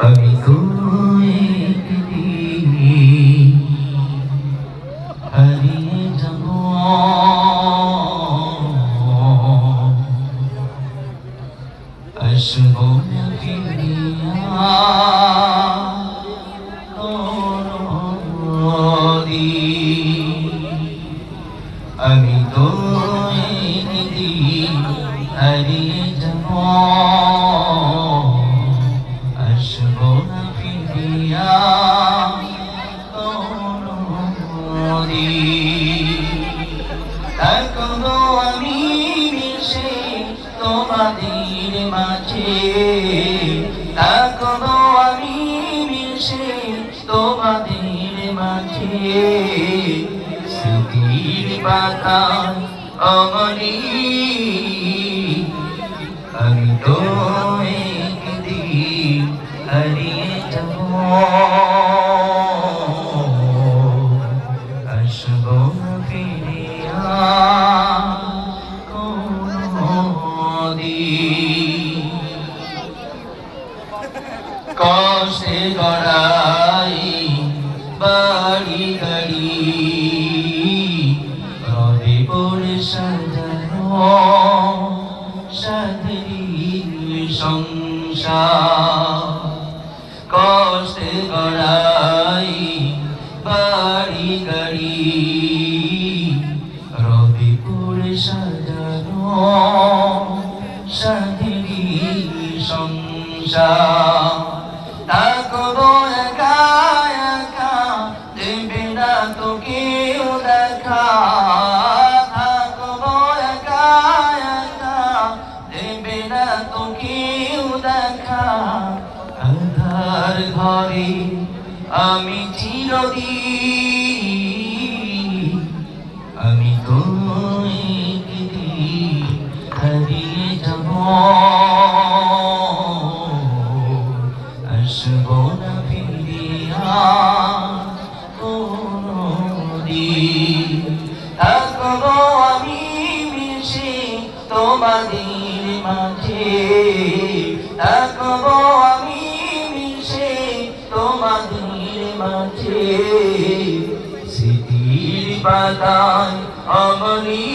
আমি তো একদিন হারিয়ে যাব, আসবো না ফিরিয়া কোনদিন। আমি তো একদিন হারিয়ে যাব, আসবো না ফিরিয়া কোনদিন। এখনো আমি মিশে তোমাদের মাঝে, এখনো আমি মিশে তোমাদের মাঝে, স্মৃতির পাতায় অমনি। আমি তো একদিন হারিয়ে যাব, আসবো না ফিরিয়া কোনদিন। কষ্টে গড়াই বাড়ি গাড়ি, রবে পড়ে সাজানো সাধের সংসার। কষ্টে গড়াই বাড়ি গাড়ি, রবে পড়ে সাজানো সাধের সংসার। থাকবো একা একা, দেবে না তো কেউ দেখা, থাকবো একা একা, দেবে না তো কেউ দেখা। আঁধার ঘরে আমি চিরদিন, আমি তো একদিন হারিয়ে যাব, আসবো না ফিরিয়া কোনদিন। থাকবো আমি মিশে তোমাদের মাঝে, থাকবো আমি মিশে তোমাদের মাঝে, স্মৃতির পাতায় অমনি।